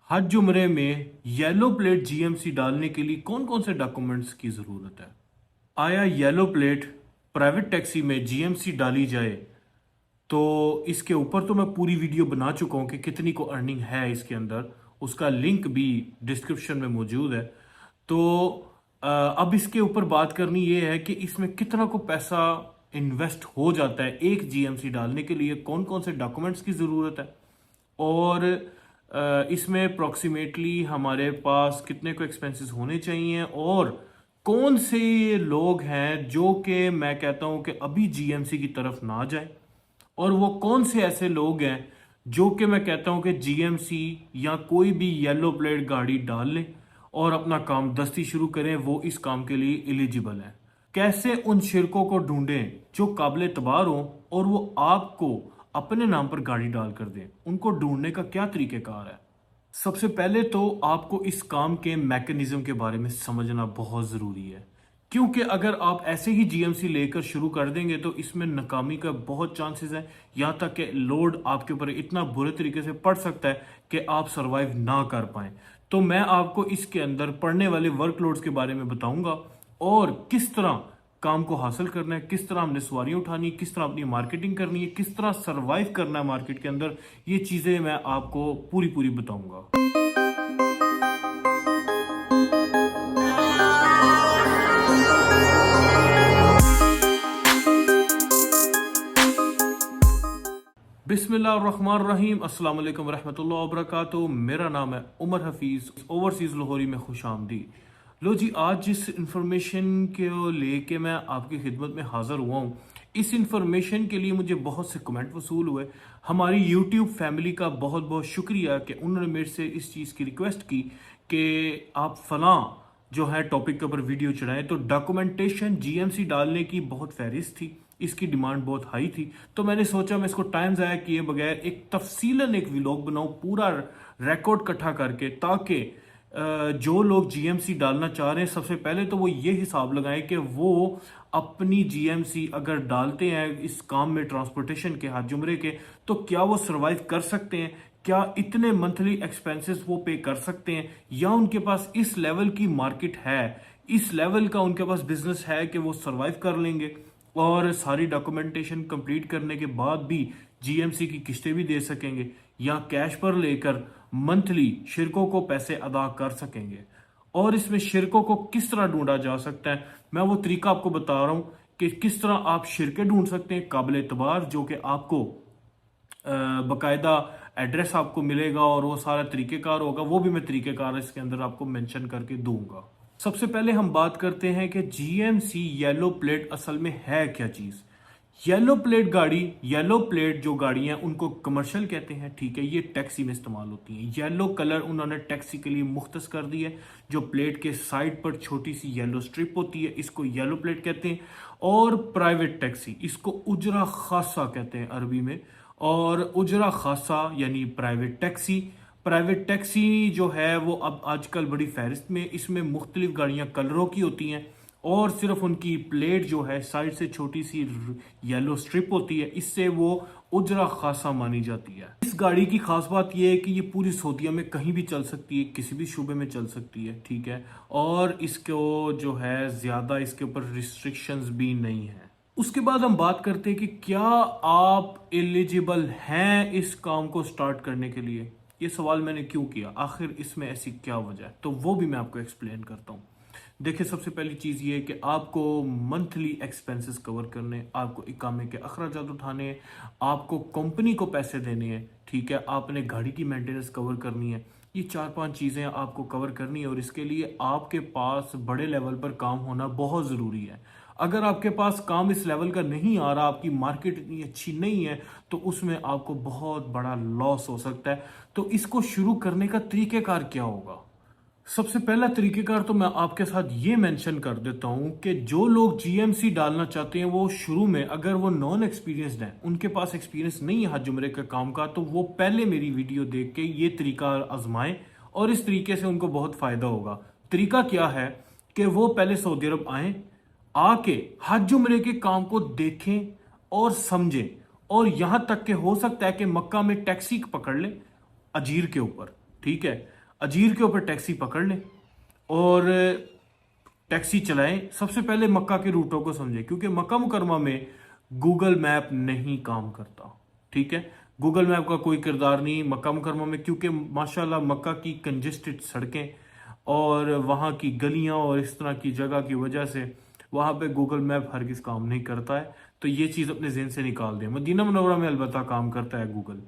हज उम्रे में yellow plate GMC डालने के लिए कौन कौन से डॉक्यूमेंट्स की जरूरत है? आया येलो प्लेट प्राइवेट टैक्सी में जीएमसी डाली जाए तो इसके ऊपर तो मैं पूरी वीडियो बना चुका हूं कि कितनी को अर्निंग है इसके अंदर। उसका लिंक भी डिस्क्रिप्शन में मौजूद है। तो अब इसके ऊपर बात करनी ये है कि इसमें कितना को पैसा इन्वेस्ट हो जाता है एक जीएमसी डालने के लिए, कौन कौन से डॉक्यूमेंट्स की ज़रूरत है, और इसमें अप्रोक्सीमेटली हमारे पास कितने को एक्सपेंसेस होने चाहिए, और कौन से लोग हैं जो कि मैं कहता हूं कि अभी जीएमसी की तरफ ना जाए, और वो कौन से ऐसे लोग हैं जो कि मैं कहता हूं कि जीएमसी या कोई भी येलो प्लेट गाड़ी डाल लें और अपना काम दस्ती शुरू करें, वो इस काम के लिए एलिजिबल हैं। कैसे उन शिरकों को ढूंढें जो काबिल एतबार हों और वो आपको अपने नाम पर गाड़ी डाल कर दें, उनको ढूंढने का क्या तरीक़ेकार है? सबसे पहले तो आपको इस काम के मैकेनिज्म के बारे में समझना बहुत ज़रूरी है, क्योंकि अगर आप ऐसे ही जीएमसी लेकर शुरू कर देंगे तो इसमें नाकामी का बहुत चांसेस है। यहाँ तक कि लोड आपके ऊपर इतना बुरे तरीके से पड़ सकता है कि आप सरवाइव ना कर पाएं। तो मैं आपको इसके अंदर पड़ने वाले वर्कलोड्स के बारे में बताऊंगा और किस तरह काम को हासिल करना है, किस तरह हमने सवारियां उठानी है, किस तरह अपनी मार्केटिंग करनी है, किस तरह सरवाइव करना है मार्केट के अंदर। ये चीज़ें मैं आपको पूरी पूरी बताऊंगा। बिस्मिल्लाहिर्रहमानिर्रहीम, अस्सलाम वालेकुम रहमतुल्लाहि व बरकातुहू। मेरा नाम है उमर हफीज़, ओवरसीज़ लाहौरी में खुश आमदीद। लो जी, आज जिस इंफॉर्मेशन को लेके मैं आपकी खिदमत में हाज़िर हुआ हूँ, इस इंफॉर्मेशन के लिए मुझे बहुत से कमेंट वसूल हुए। हमारी यूट्यूब फैमिली का बहुत बहुत शुक्रिया कि उन्होंने मेरे से इस चीज़ की रिक्वेस्ट की कि आप फलां जो है टॉपिक के ऊपर वीडियो चढ़ाएं। तो डॉक्यूमेंटेशन जीएमसी डालने की बहुत फहरिस्त थी, इसकी डिमांड बहुत हाई थी। तो मैंने सोचा मैं इसको टाइम ज़ाया किए बगैर एक तफसीलन एक व्लॉग बनाऊं, पूरा रिकॉर्ड इकट्ठा करके, ताकि जो लोग जीएमसी डालना चाह रहे हैं सबसे पहले तो वो ये हिसाब लगाएं कि वो अपनी जीएमसी अगर डालते हैं इस काम में, ट्रांसपोर्टेशन के, हज उम्रे के, तो क्या वो सरवाइव कर सकते हैं, क्या इतने मंथली एक्सपेंसेस वो पे कर सकते हैं, या उनके पास इस लेवल की मार्केट है, इस लेवल का उनके पास बिजनेस है कि वो सरवाइव कर लेंगे और सारी डॉक्यूमेंटेशन कंप्लीट करने के बाद भी जीएमसी की किस्तें भी दे सकेंगे, या कैश पर लेकर मंथली शिरकों को पैसे अदा कर सकेंगे। और इसमें शिरकों को किस तरह ढूंढा जा सकता है, मैं वो तरीका आपको बता रहा हूं कि किस तरह आप शिरके ढूंढ सकते हैं काबिल एतबार, जो कि आपको बकायदा एड्रेस आपको मिलेगा और वो सारा तरीकेकार होगा। वो भी मैं तरीकेकार इसके अंदर आपको मेंशन करके दूंगा। सबसे पहले हम बात करते हैं कि जीएमसी येलो प्लेट असल में है क्या चीज़। येलो प्लेट गाड़ी, येलो प्लेट जो गाड़ी हैं उनको कमर्शियल कहते हैं, ठीक है। ये टैक्सी में इस्तेमाल होती हैं। येलो कलर उन्होंने टैक्सी के लिए मुख्तस कर दी है। जो प्लेट के साइड पर छोटी सी येलो स्ट्रिप होती है, इसको येलो प्लेट कहते हैं। और प्राइवेट टैक्सी, इसको उजरा खासा कहते हैं अरबी में। और उजरा खासा यानी प्राइवेट टैक्सी। प्राइवेट टैक्सी जो है वो अब आजकल बड़ी फहरिस्त में, इसमें मुख्तलिफ गाड़ियां कलरों की होती हैं और सिर्फ उनकी प्लेट जो है साइड से छोटी सी येलो स्ट्रिप होती है, इससे वो उजरा खासा मानी जाती है। इस गाड़ी की खास बात यह है कि ये पूरी सऊदीया में कहीं भी चल सकती है, किसी भी शूबे में चल सकती है, ठीक है। और इसको जो है ज्यादा इसके ऊपर रिस्ट्रिक्शंस भी नहीं है। उसके बाद हम बात करते हैं कि क्या आप एलिजिबल हैं इस काम को स्टार्ट करने के लिए। ये सवाल मैंने क्यों किया, आखिर इसमें ऐसी क्या वजह है, तो वो भी मैं आपको एक्सप्लेन करता हूँ। देखिए, सबसे पहली चीज़ ये है कि आपको मंथली एक्सपेंसेस कवर करने, आपको इकामे के अखराजात उठाने, आपको कंपनी को पैसे देने हैं, ठीक है। आपने गाड़ी की मेंटेनेंस कवर करनी है। ये 4-5 चीज़ें आपको कवर करनी है और इसके लिए आपके पास बड़े लेवल पर काम होना बहुत ज़रूरी है। अगर आपके पास काम इस लेवल का नहीं आ रहा, आपकी मार्केट इतनी अच्छी नहीं है, तो उसमें आपको बहुत बड़ा लॉस हो सकता है। तो इसको शुरू करने का तरीकेकार क्या होगा? सबसे पहला तरीकेकार तो मैं आपके साथ ये मेंशन कर देता हूं कि जो लोग जीएमसी डालना चाहते हैं वो शुरू में, अगर वो नॉन एक्सपीरियंस्ड हैं, उनके पास एक्सपीरियंस नहीं है हज उम्रे के काम का, तो वो पहले मेरी वीडियो देख के ये तरीका आजमाएं और इस तरीके से उनको बहुत फायदा होगा। तरीका क्या है कि वो पहले सऊदी अरब आए, आके हज उम्रे के काम को देखें और समझें, और यहां तक कि हो सकता है कि मक्का में टैक्सी पकड़ ले अजीर के ऊपर, ठीक है। अजीर के ऊपर टैक्सी पकड़ लें और टैक्सी चलाएं। सबसे पहले मक्का के रूटों को समझें, क्योंकि मक्का मुकरमा में गूगल मैप नहीं काम करता। ठीक है, गूगल मैप का कोई किरदार नहीं मक्का मुकरमा में, क्योंकि माशाल्लाह मक्का की कंजेस्टेड सड़कें और वहाँ की गलियाँ और इस तरह की जगह की वजह से वहाँ पे गूगल मैप हरगिज़ काम नहीं करता है। तो ये चीज़ अपने जहन से निकाल दें। मदीना मुनव्वरा में अलबत्ता काम करता है गूगल।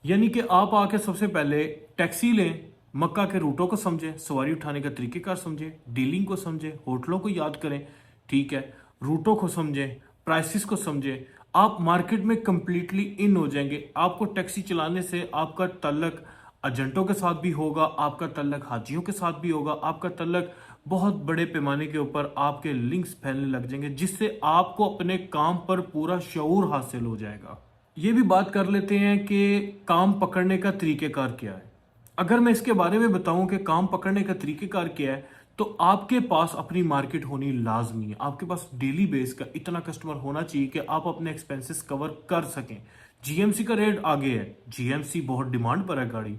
यानी कि आप आके सबसे पहले टैक्सी लें, मक्का के रूटों को समझें, सवारी उठाने का तरीक़ेकार समझें, डीलिंग को समझें, होटलों को याद करें। ठीक है, रूटों को समझें, प्राइसेस को समझें। आप मार्केट में कंप्लीटली इन हो जाएंगे। आपको टैक्सी चलाने से आपका तल्लक एजेंटों के साथ भी होगा, आपका तल्लक हाजियों के साथ भी होगा, आपका तल्लक बहुत बड़े पैमाने के ऊपर आपके लिंक्स फैलने लग जाएंगे, जिससे आपको अपने काम पर पूरा शऊर हासिल हो जाएगा। ये भी बात कर लेते हैं कि काम पकड़ने का तरीक़ेकार क्या है। अगर मैं इसके बारे में बताऊं कि काम पकड़ने का तरीक़ेकार क्या है, तो आपके पास अपनी मार्केट होनी लाजमी है। आपके पास डेली बेस का इतना कस्टमर होना चाहिए कि आप अपने एक्सपेंसेस कवर कर सकें। जीएमसी का रेट आगे है, जीएमसी बहुत डिमांड पर है गाड़ी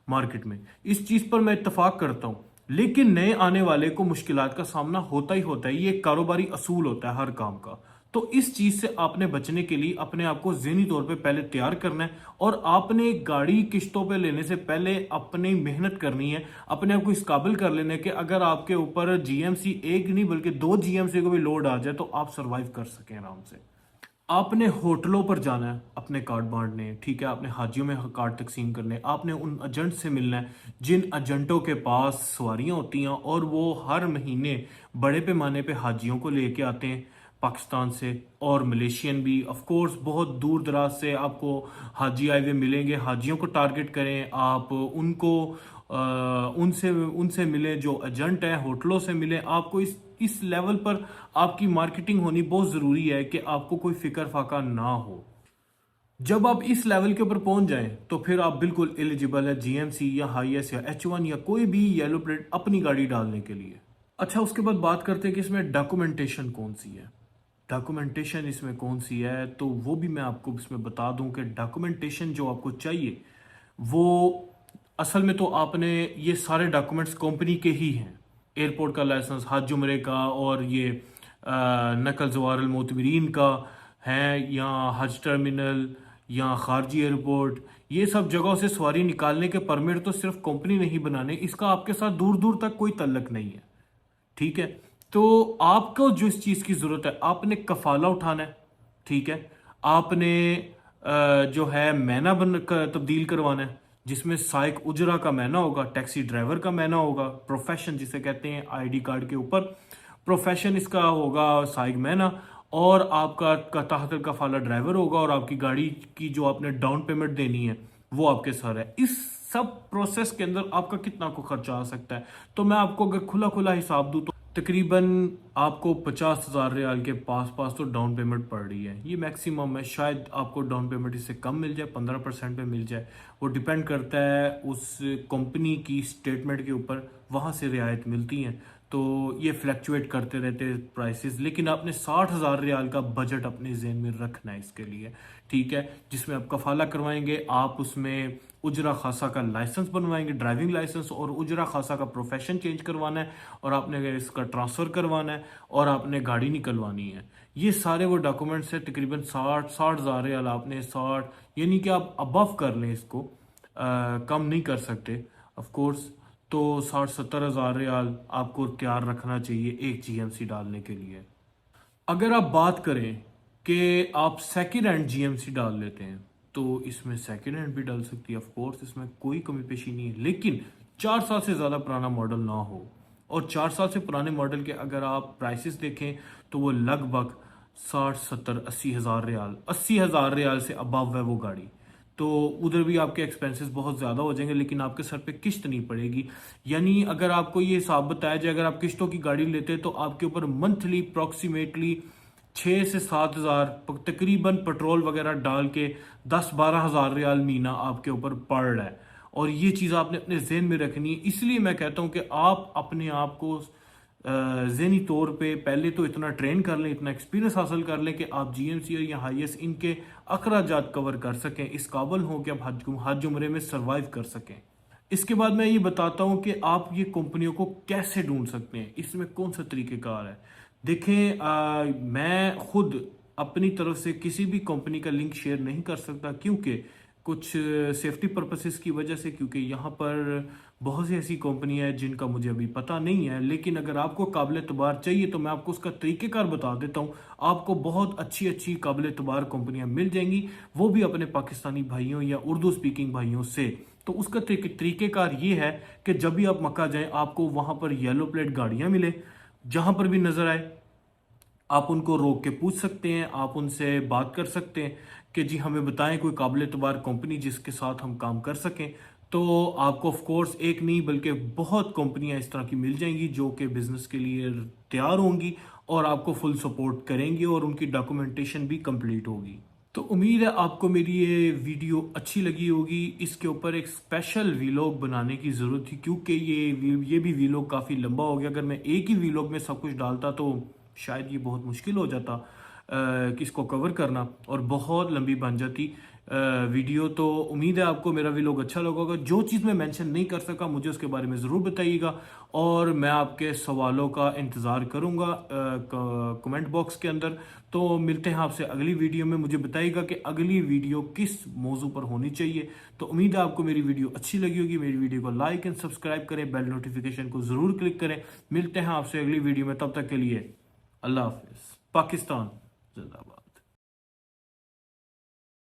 मार्केट में, इस चीज़ पर मैं इत्तफाक करता हूँ। लेकिन नए आने वाले को मुश्किलात का सामना होता ही होता है, ये एक कारोबारी असूल होता है हर काम का। तो इस चीज से आपने बचने के लिए अपने आप को ज़हनी तौर पे पहले तैयार करना है, और आपने गाड़ी किश्तों पे लेने से पहले अपनी मेहनत करनी है, अपने आप को इस काबिल कर लेना है कि अगर आपके ऊपर जीएमसी एक नहीं बल्कि 2 जीएमसी को भी लोड आ जाए तो आप सरवाइव कर सकें आराम से। आपने होटलों पर जाना है अपने कार्ड बांटने, ठीक है, आपने हाजियों में कार्ड तकसीम करने, आपने उन एजेंट से मिलना है जिन एजेंटों के पास सवारियां होती हैं और वो हर महीने बड़े पैमाने पे हाजियों को लेके आते हैं पाकिस्तान से और मलेशियन भी। ऑफ कोर्स बहुत दूर दराज से आपको हाजी आए हुए मिलेंगे। हाजियों को टारगेट करें, आप उनको उनसे उनसे मिलें, जो एजेंट हैं होटलों से मिलें। आपको इस लेवल पर आपकी मार्केटिंग होनी बहुत ज़रूरी है कि आपको कोई फिक्र फाका ना हो। जब आप इस लेवल के ऊपर पहुंच जाएं तो फिर आप बिल्कुल एलिजिबल है जीएमसी या हाईएस या H1 या कोई भी येलो प्लेट अपनी गाड़ी डालने के लिए। अच्छा, उसके बाद बात करते हैं कि इसमें डॉक्यूमेंटेशन कौन सी है। डॉक्यूमेंटेशन इसमें कौन सी है तो वो भी मैं आपको इसमें बता दूं कि डॉक्यूमेंटेशन जो आपको चाहिए वो असल में तो आपने ये सारे डॉक्यूमेंट्स कंपनी के ही हैं। एयरपोर्ट का लाइसेंस, हज उम्रे का, और ये नकल ज़वारल मोतमरीन का है, या हज टर्मिनल या खारजी एयरपोर्ट, ये सब जगहों से सवारी निकालने के परमिट तो सिर्फ कंपनी नहीं बनाने, इसका आपके साथ दूर दूर तक कोई तल्लक नहीं है। ठीक है, तो आपको जो इस चीज़ की ज़रूरत है, आपने कफाला उठाना है। ठीक है, आपने जो है मैना तब्दील करवाना है, जिसमें साइक उजरा का मैना होगा, टैक्सी ड्राइवर का मैना होगा, प्रोफेशन जिसे कहते हैं आईडी कार्ड के ऊपर प्रोफेशन इसका होगा साइक मैना, और आपका तहत कफाला ड्राइवर होगा, और आपकी गाड़ी की जो आपने डाउन पेमेंट देनी है वो आपके सर है। इस सब प्रोसेस के अंदर आपका कितना को खर्चा आ सकता है, तो मैं आपको अगर खुला खुला हिसाब दूं तो तकरीबन आपको 50,000 रियाल के पास पास तो डाउन पेमेंट पड़ रही है। ये मैक्सिमम है, शायद आपको डाउन पेमेंट इससे कम मिल जाए, 15% पे मिल जाए। वो डिपेंड करता है उस कंपनी की स्टेटमेंट के ऊपर, वहाँ से रियायत मिलती हैं। तो ये फ्लैक्चुएट करते रहते हैं प्राइसेस, लेकिन आपने 60,000 रियाल का बजट अपने जहन में रखना है इसके लिए। ठीक है, जिसमें आप कफाला करवाएंगे, आप उसमें उजरा खासा का लाइसेंस बनवाएंगे, ड्राइविंग लाइसेंस, और उजरा खासा का प्रोफेशन चेंज करवाना है, और आपने इसका ट्रांसफ़र करवाना है, और आपने गाड़ी निकलवानी है। ये सारे वो डॉक्यूमेंट्स है। तकरीबन 60,000 रियाल आपने 60, यानी कि आप अबव कर लें इसको, कम नहीं कर सकते ऑफ कोर्स। तो 60-70 हज़ार रियाल आपको तैयार रखना चाहिए एक जीएमसी डालने के लिए। अगर आप बात करें कि आप सेकेंड हैंड जीएमसी डाल लेते हैं तो इसमें सेकेंड हैंड भी डाल सकती है ऑफ कोर्स, इसमें कोई कमी पेशी नहीं है, लेकिन 4 साल से ज़्यादा पुराना मॉडल ना हो। और 4 साल से पुराने मॉडल के अगर आप प्राइसेस देखें तो वो लगभग 60-70-80 हज़ार रियाल, 80 हज़ार रियाल से अबव है वो गाड़ी। तो उधर भी आपके एक्सपेंसेस बहुत ज़्यादा हो जाएंगे, लेकिन आपके सर पे किश्त नहीं पड़ेगी। यानी अगर आपको ये हिसाब बताया जाए, अगर आप किश्तों की गाड़ी लेते हैं तो आपके ऊपर मंथली अप्रॉक्सीमेटली 6 से 7 हज़ार तकरीबन पेट्रोल वगैरह डाल के 10-12 हज़ार रियाल महीना आपके ऊपर पड़ रहा है। और ये चीज़ आपने अपने जहन में रखनी है। इसलिए मैं कहता हूँ कि आप अपने आप को ज़हनी तौर पे पहले तो इतना ट्रेन कर लें, इतना एक्सपीरियंस हासिल कर लें कि आप जीएमसी या हाईएस इनके अखराजात कवर कर सकें, इस काबिल हों कि आप हज उम्रे में सर्वाइव कर सकें। इसके बाद मैं ये बताता हूँ कि आप ये कंपनियों को कैसे ढूंढ सकते हैं, इसमें कौन सा तरीक़ेकार है। देखें, मैं खुद अपनी तरफ से किसी भी कंपनी का लिंक शेयर नहीं कर सकता, क्योंकि कुछ सेफ्टी पर्पसेस की वजह से, क्योंकि यहाँ पर बहुत सी ऐसी कंपनियां हैं जिनका मुझे अभी पता नहीं है। लेकिन अगर आपको काबिल एतबार चाहिए तो मैं आपको उसका तरीक़ेकार बता देता हूँ। आपको बहुत अच्छी अच्छी काबिल एतबार कंपनियां मिल जाएंगी, वो भी अपने पाकिस्तानी भाइयों या उर्दू स्पीकिंग भाइयों से। तो उसका तरीक़ेकार ये है कि जब भी आप मक्का जाएं, आपको वहां पर येलो प्लेट गाड़ियां मिले, जहां पर भी नजर आए आप उनको रोक के पूछ सकते हैं, आप उनसे बात कर सकते हैं कि जी हमें बताएं कोई काबिल एतबार कंपनी जिसके साथ हम काम कर सकें। तो आपको ऑफ कोर्स एक नहीं बल्कि बहुत कंपनियां इस तरह की मिल जाएंगी जो कि बिजनेस के लिए तैयार होंगी और आपको फुल सपोर्ट करेंगी और उनकी डॉक्यूमेंटेशन भी कंप्लीट होगी। तो उम्मीद है आपको मेरी ये वीडियो अच्छी लगी होगी। इसके ऊपर एक स्पेशल वीलॉग बनाने की ज़रूरत थी, क्योंकि ये भी वीलॉग काफ़ी लंबा हो गया। अगर मैं एक ही वीलॉग में सब कुछ डालता तो शायद ये बहुत मुश्किल हो जाता कि इसको कवर करना, और बहुत लंबी बन जाती वीडियो। तो उम्मीद है आपको मेरा वीलॉग अच्छा लगा होगा। जो चीज़ मैं मेंशन नहीं कर सका मुझे उसके बारे में ज़रूर बताइएगा, और मैं आपके सवालों का इंतज़ार करूँगा कमेंट बॉक्स के अंदर। तो मिलते हैं आपसे अगली वीडियो में। मुझे बताइएगा कि अगली वीडियो किस मौजू पर होनी चाहिए। तो उम्मीद है आपको मेरी वीडियो अच्छी लगी होगी। मेरी वीडियो को लाइक एंड सब्सक्राइब करें, बेल नोटिफिकेशन को ज़रूर क्लिक करें। मिलते हैं आपसे अगली वीडियो में, तब तक के लिए अल्लाह हाफिज़। पाकिस्तान जिंदाबाद।